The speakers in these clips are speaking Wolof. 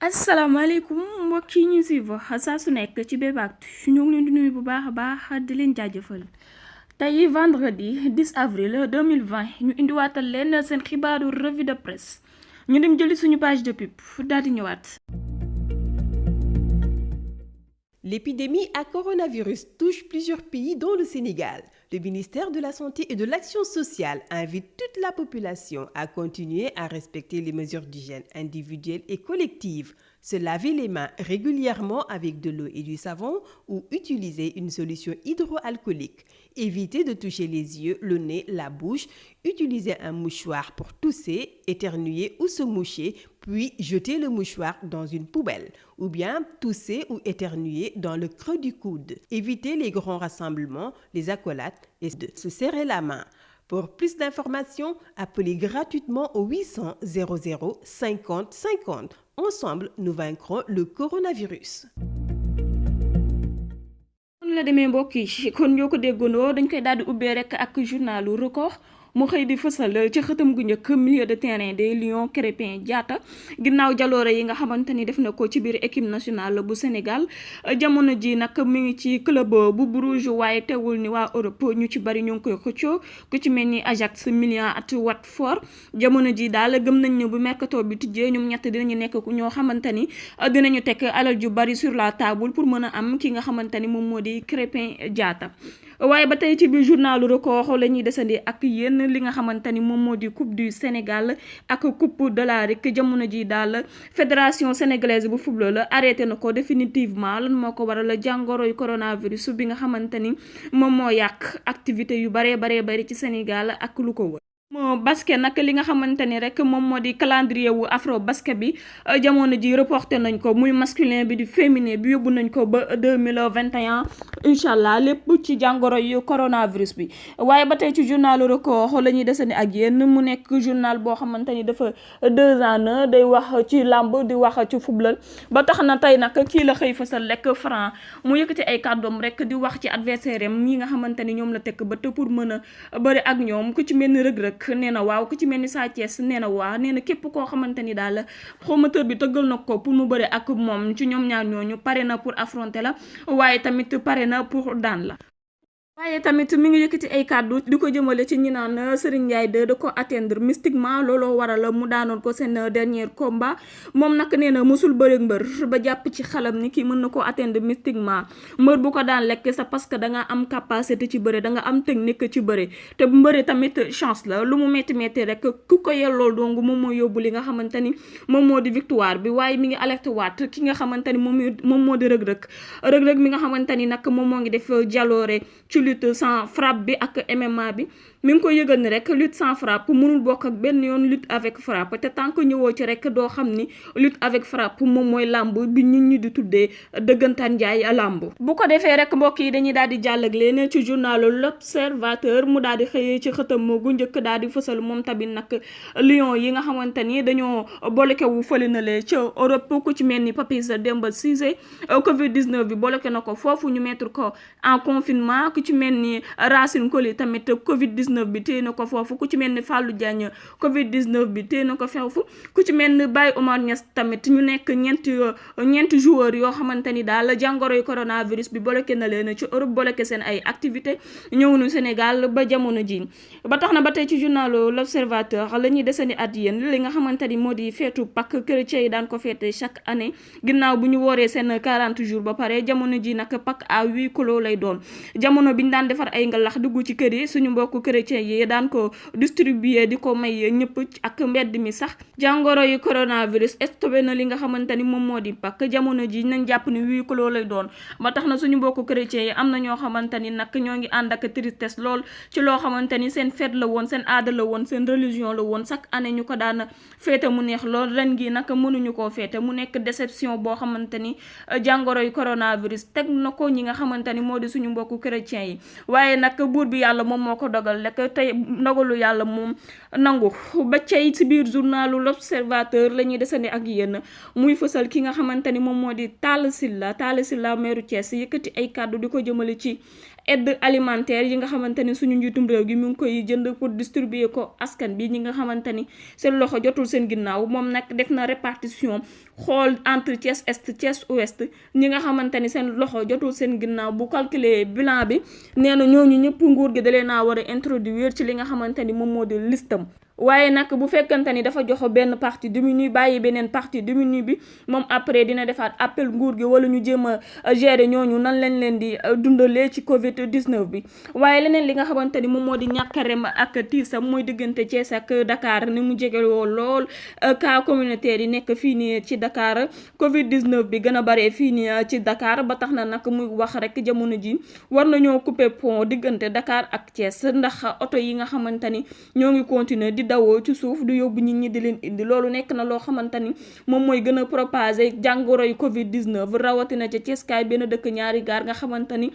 asalaamaaleykum mbokk yi ñu suivre saa su nekk ci Bpactu ñoo ngi leen di nuyu bu baax a baax di leen jaajëfal tey vendredi 10 avril 2020 ñu indiwaatal leen seen xibaaru revue de presse ñu dem jëli suñu page de pub daal di ñëwaat. L'épidémie à coronavirus touche plusieurs pays dont le Sénégal. Le ministère de la Santé et de l'Action sociale invite toute la population à continuer à respecter les mesures d'hygiène individuelles et collectives, se laver les mains régulièrement avec de l'eau et du savon ou utiliser une solution hydroalcoolique. Éviter de toucher les yeux, le nez, la bouche, utiliser un mouchoir pour tousser, éternuer ou se moucher, puis jeter le mouchoir dans une poubelle, ou bien tousser ou éternuer dans le creux du coude. Éviter les grands rassemblements, les accolades et de se serrer la main. Pour plus d'informations, appelez gratuitement au 800 00 50 50. Ensemble, nous vaincrons le coronavirus. la demee mbokk yi kon ñoo ko déggandoo dañ koy daal di ubbee rek ak journalu record mu xëy di fësal ci xëtam gu njëkk milieu de terrain des Lions Krépin Diatta ginnaaw jaloore yi nga xamante ni def na ko ci biir équipe nationale bu Sénégal jamono ji nag mi ngi ci club bu Bruges waaye teewul ni waa Europe ñu ci bari ñoo ngi koy xëccoo ku ci mel ni Ajax, Milan at Watford jamono ji daal gëm nañ ne bu mercato bi tijjee ñoom ñett dinañu nekk ñoo xamante ni dinañu teg alal ju bari sur la table pour mën a am ki nga xamante ni moom moo di Krépin Diatta. waaye ba tey ci biir journalu record la ñuy desandi ak yéen li nga xamante ni moom moo di coupe du Sénégal ak coupe de l'Afrique jamono ji daal fédération sénégalaise bu football arrêté na ko définitivement lan moo ko waral jàngoroy coronavirus bi nga xamante ni moom moo yàq activité yu bari ci Sénégal ak lu ko wër. basket nag li nga xamante ni rek moom moo di calendrier wu afro basket bi jamono ji reporté nañ ko muy masculin bi di féminin bi yóbbu nañ ko ba 2021 incha allah lépp ci jàngoro yu coronavirus bi. waaye ba tey ci journal record la ñuy desandi ak yéen mu nekk journal boo xamante ni dafa 2 ans day wax ci làmb di wax ci football ba tax na tey nag kii la xëy fasal rek Franc mu yëkkati ay kàddoom rek di wax ci adversaire am ñi nga xamante ni ñoom la tekk ba te pour mën a bëri ak ñoom ku ci mel ni Reug nee na waaw ku ci mel ni Sa Thiès nee na waaw nee na képp koo xamante ni daal promoteur bi tëggal na ko pour mu bëre ak moom ci ñoom ñaar ñooñu pare na pour affronter la waaye tamit pare na pour daan la. waaye tamit mi ngi yëkkati ay kàddu di ko jëmale ci ñi naan Serigne Ndiaye 2 da ko atteindre mystiquement looloo waral mu daanoon ko seen dernier combat moom nag nee na mosul bëre mbër ba jàpp ci xalam ni kii mën na koo atteindre mystiquement mbër bu ko daan lekk c'est parce que da nga am capacité ci bëre da nga am technique ci bëre te mbëre tamit chance la lu mu metti rek ku ko yellool donc moom moo yóbbu li nga xamante ni moom moo di victoire bi waaye mi ngi alerté waat ki nga xamante ni moom moo di rëg-rëg mi nga xamante ni nag moom moo ngi def jaloore ci lutte sans frappe bi ak MMA bi mi ngi ko yëgal ni rek lutte sans frappe mënul bokk ak benn yoon lutte avec frappe te tant que ñëwoo ci rek doo xam ni lutte avec frappe moom mooy làmb bi nit ñi di tuddee dëggantaan njaay làmb. bu ko defee rek mbokk yi dañuy daal di jàll ak leen ci journal L'Observateur mu daal di xëyee ci xëtam gu njëkk daal di fësal moom tamit nag Lions yi nga xamante ni dañoo bloqué wu fële na lee ca Europe ku ci mel ni Papis Demba Cissé Covid 19 bi bloqué na ko foofu ñu mettre ko en confinement ku ci mel ni Racine Coly tamit Covid 19 bi téye na ko foofu ku ci mel ni Fallou Diagne Covid 19 bi téye na ko foofu ku ci mel ni Baye Omar Niass tamit ñu nekk ñeenti joueurs yoo xamante ni daal jàngoroy coronavirus bi bloqué na leen ci Europe bloqué seen ay activité ñëwuñu Sénégal ba jamono ji ba tax na ba tey ci journal L'Observateur la ñuy desandi at yéen li nga xamante ni moo di feetu Pâques chrétien yi daan ko feete chaque année ginnaaw bu ñu wooree seen 40 jours ba pare jamono ji nag Pâques à huis clos lay doon jamono bi ñu daan defar ay ngalax dugg ci kër yi suñu mbokku chrétien yi daan ko distribuer di ko may ñëpp ak mbedd mi sax jàngoro yi coronavirus stoppé na li nga xamante ni moom moo di Pâques jamono ji nañ jàpp ni huis clos lay doon ba tax na suñu mbokku chrétien yi am na ñoo xamante ni nag ñoo ngi ànd ak tristesse lool ci loo xamante ni seen fête la woon seen aada la woon seen religion la woon chaque année ñu ko daan féete mu neex lool ren gi nag mënuñu koo féete mu nekk déception boo xamante ni jàngoro yi coronavirus teg na ko ñi nga xamante ni moo di suñu mbokku chrétien yi waaye nag buur bi yàlla moom moo ko dogal rek tey ndogalu yàlla moom nangu. ba cay ci biir journalu l'Observateur la ñuy desandi ak yéen muy fësal ki nga xamante ni moom moo di Talla Sylla meeru Thiès yëkkati ay kàddu di ko jëmale ci aide alimentaire yi nga xamante ni suñu njiitum réew gi mu ngi koy jënd pour distribuer ko askan bi ñi nga xamante ni seen loxo jotul seen ginnaaw. moom nag def na répartition xool entre Thiès Est Thiès Ouest ñi nga xamante ni seen loxo jotul seen ginnaaw. bu calculer bilan bi nee na ñooñu ñëpp nguur gi dalee naa war a introduire ci li nga xamante ni moom moo di listam. waaye nag bu fekkante ni dafa jox benn partie diminue bàyyi beneen partie diminue bi moom après dina defaat appel nguur gi wala ñu jéem a gérer ñooñu nan lañ leen di dundalee ci Covid 19 bi. waaye leneen li nga xamante ni moom moo di ñàkkarem ak tiisam mooy diggante Thiès ak Dakar ni mu jegewoo lool cas communautaire yi nekk fii nii ci Dakar Covid 19 bi gën a bare fii nii ci Dakar ba tax na nag muy wax rek jamono ji war nañoo couper pont diggante Dakar ak Thiès ndax oto yi nga xamante ni ñoo ngi continuer di dawoo ci suuf du yóbbu nit ñi di leen indi. loolu nekk na loo xamante ni moom mooy gën a propager jàngoroy Covid 19 rawatina ca Thiès kaay benn dëkk ñaari gaar nga xamante ni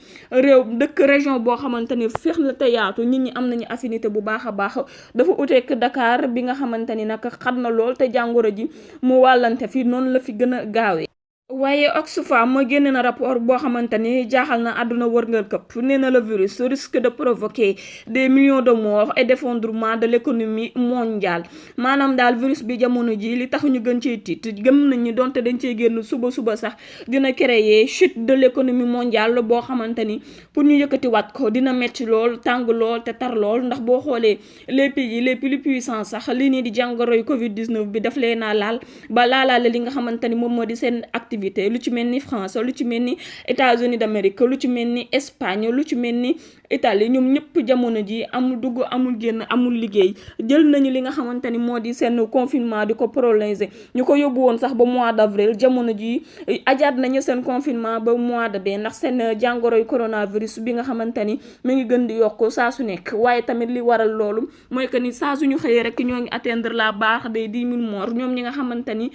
région boo xamante ni féex la te yaatu nit ñi am nañu affinité bu baax a baax. dafa uteek Dakar bi nga xamante ni nag xat na lool te jàngoro ji mu wàllante fi noonu la fi gën a gaawee. waaye Oxfam génne na rapport boo xamante ni jaaxal na àdduna wërngal këpp. nee na le virus risque de provoquer des millions de morts et d'effondrement de l'économie mondiale. maanaam daal virus bi jamono ji li tax ñu gën cee tiit gëm nañ ni donte dañ cee génn suba sax dina créer chute de l'économie mondiale boo xamante ni pour ñu yëkkatiwaat ko dina metti lool tàng lool te tar lool. ndax boo xoolee les pays les plus puissants sax lii nii di jàngoroy Covid 19 bi daf leen a laal ba laalaale li nga xamante ni moom moo di seen activité. lu ci mel ni France lu ci mel ni États-Unis d'Amérique lu ci mel ni Espagne lu ci mel ni Italie ñoom ñëpp jamono ji amul dugg amul génn amul liggéey. jël nañu li nga xamante ni moo di seen confinement di ko prolonger ñu ko yóbbu woon sax ba mois d'avril jamono ji ajaat nañu seen confinement ba mois de mai ndax seen jàngoroy coronavirus bi nga xamante ni mu ngi gën di yokk saa su nekk. waaye tamit li waral loolu mooy que ni saa suñu xëyee rek ñoo ngi atteindre la barre des 10 000 morts ñoom ñi nga xamante ni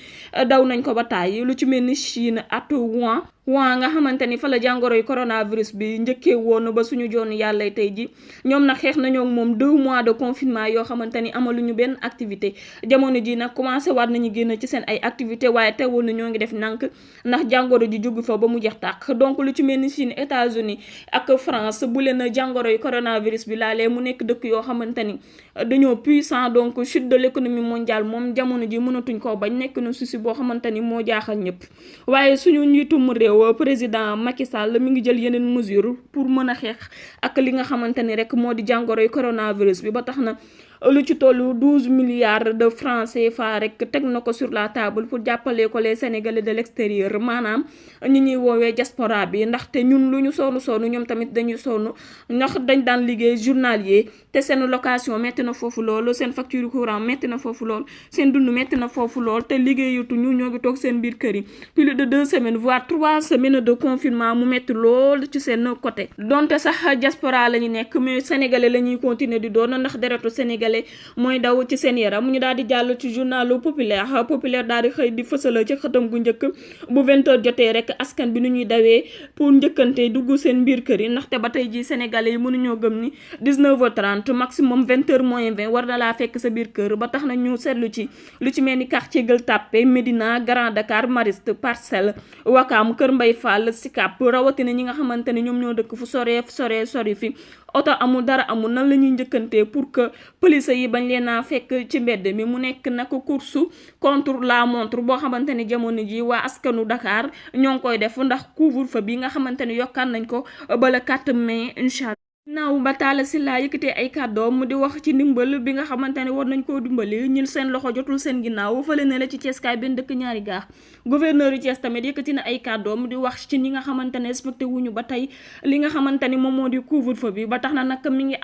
daw nañ ko ba tàyyi. lu ci mel ni Chine at Wuhan nga xamante ni fa la jàngoroy coronavirus bi njëkkee woon ba suñu joon yàlla tey ji ñoom nag xeex nañoo moom 2 mois de confinement yoo xamante ni amaluñu benn activité. jamono ji nag commencé waat nañu génn ci seen ay activité waaye teewoon na ñoo ngi def nànk ndax jàngoro ji jógu fa ba mu jeex tàkk. donc lu ci mel ni Chine États-Unis ak France bu leen jàngoroy coronavirus bi laalee mu nekk dëkk yoo xamante ni dañoo puissant. donc chute de l'économie mondiale moom jamono ji mënatuñ koo bañ nekk na souci boo xamante ni moo jaaxal ñëpp. waaye suñu njiitum réew président Macky Sall mi ngi jël yeneen mesure pour mën a xeex ak li nga xamante ni rek moo di jàngoroy coronavirus bi ba tax na lu ci tollu 12 milliards de francs CFA rek teg na ko sur la table pour jàppale ko les Sénégalais de l'extérieur maanaam ñi ñuy woowee diaspora bi. ndaxte ñun lu ñu sonn ñoom tamit dañuy sonn ndax dañ daan liggéey journalier te seen location metti na foofu lool seen facture courant metti na foofu lool seen dund metti na foofu lool te liggéeyatuñu ñoo ngi toog seen biir kër yi plus de 2 semaines voire 3 semaines de confinement mu metti lool ci seen côté. donte sax diaspora la ñu nekk mais sénégalais la ñuy continuer di doon ndax deretu sénégalais mooy daw ci seen yaram. ñu daal di jàll ci journalu populaire daal di xëy di fësal ci xëtam gu njëkk bu 20h jotee rek askan bi nu ñuy dawee pour njëkkante dugg seen biir kër yi. ndaxte ba tey ji sénégalais yi mënuñoo gëm ni 19h30 maximum 20h moins 20 war na laa fekk sa biir kër. ba tax na ñu seetlu ci lu ci mel ni quartier Gueule Tapée Médina Grand Dakar Mariste Parcelles Ouakam Kër Mbay Fall Sicap rawatina ñi nga xamante ne ñoom ñoo dëkk fu sori fi oto amul dara amul nan la ñuy njëkkantee pour que police yi bañ leen a fekk ci mbedd mi. mu nekk nag course contre la montre boo xamante ne jamono ji waa askanu Dakar ñoo ngi koy def ndax couvre-feu bi nga xamante ne yokkaan nañ ko ba le 4 mai incha allah. naaw ba Talla Sylla yëkkatee ay kàddoom mu di wax ci ndimbal bi nga xamante ne war nañ koo dimbali ñun seen loxo jotul seen ginnaaw fële ne la ci Thiès kaay benn dëkk ñaari gaar. gouverneur yu Thiès tamit yëkkati na ay kàddoom mu di wax ci ñi nga xamante ne respecté wuñu ba tey li nga xamante ni moom moo di couvre-feu bi ba tax na nag mi ngi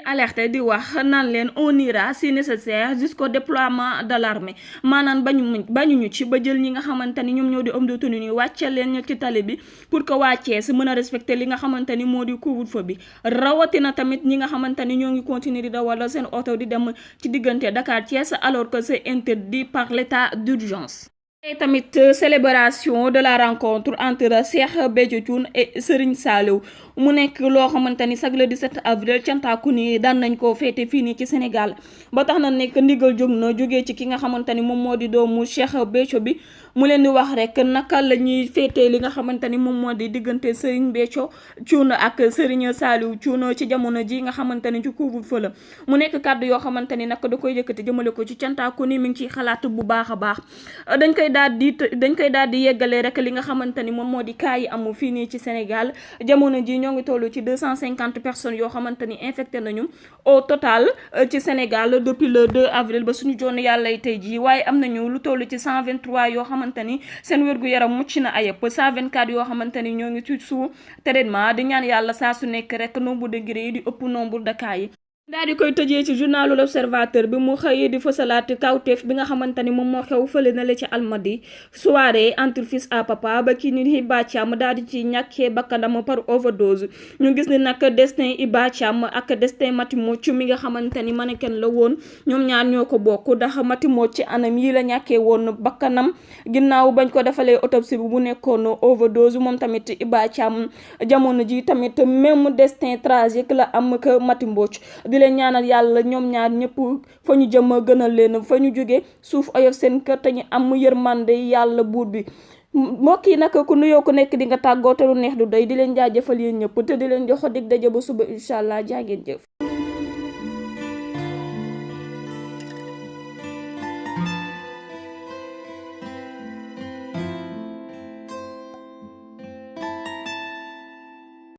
alerte di wax naan leen on ira si nécessaire jusqu'au déploiement de l'armée. maanaam bañuñu ci ba jël ñi nga xamante ni ñoom ñoo di homme de tenue ni wàcce leen ci tali bi pour que waa Thiès mën a respecter li nga xamante ni moo di couvre-feu bi. rawatina tamit ñi nga xamante ni ñoo ngi continuer di dawal seen oto di dem ci diggante Dakar Thiès alors que c'est interdit par l'état d'urgence. et tamit célébration de la rencontre entre Cheikh Béthio Thioune et Serigne Saliou mu nekk loo xamante ni chaque le 17 avril cantaakun yi daan nañ koo féete fii nii ci Sénégal ba tax na nekk ndigal jóg na jógee ci ki nga xamante ni moom moo di doomu Cheikh Béthio bi mu leen di wax rek naka la ñuy féetee li nga xamante ni moom moo di diggante Serigne Béthio Thioune ak Serigne Saliou Thioune ci jamono ji nga xamante ni ci couvre-feu la mu nekk kàddu yoo xamante ni nag da koy yëkkati jëmale ko ci cantaakun yi mi ngi ciy xalaat bu baax a baax dañ koy daal di yeggalee rek li nga xamante ni moom moo di cas yi amu fii nii ci Sénégal jamono ji ñoo ngi toll ci 250 personnes yoo xamante ni infecté nañu au total ci Sénégal depuis le 2 avril ba suñu joon yàlla tey jii waaye am nañu lu toll ci 123 yoo xamante ni seen wér-gu-yaram mucc na ayëpp 124 yoo xamante ni ñoo ngi ci sous traitement di ñaan yàlla saa su nekk rek nombre de degré yi di ëpp nombre de cas yi. daal di koy tëjee ci journalu l'Observateur bi mu xëyee di fësalaat kawteef bi nga xamante ni moom moo xew fële na la ci Almadi soirée entre fils à papa ba kii ni Hiba Thiam daal di ci ñàkkee bakkanam par overdose ñu gis ni nag destin Hiba Thiam ak destin Mati Mocc mi nga xamante ni mannequin la woon ñoom ñaar ñoo ko bokk ndax Mati Mocc ci anam yi la ñàkkee woon bakkanam ginnaaw bañ ko defalee autopsie bi bu nekkoon overdose moom tamit Hiba Thiam jamono ji tamit même destin tragique la am que Mati Mocc di leen ñaanal yàlla ñoom ñaar ñëpp fa ñu jëm gënal leen fa ñu jóge suuf oyof seen kër te ñu am yërmande yàlla buur bi mbokk yi nag ku nuyoo ku nekk di nga tàggoo te lu neex du doy di leen jaajëfal yéen ñëpp te di leen jox dig daje ba suba incha allah jaa ngeen jëf.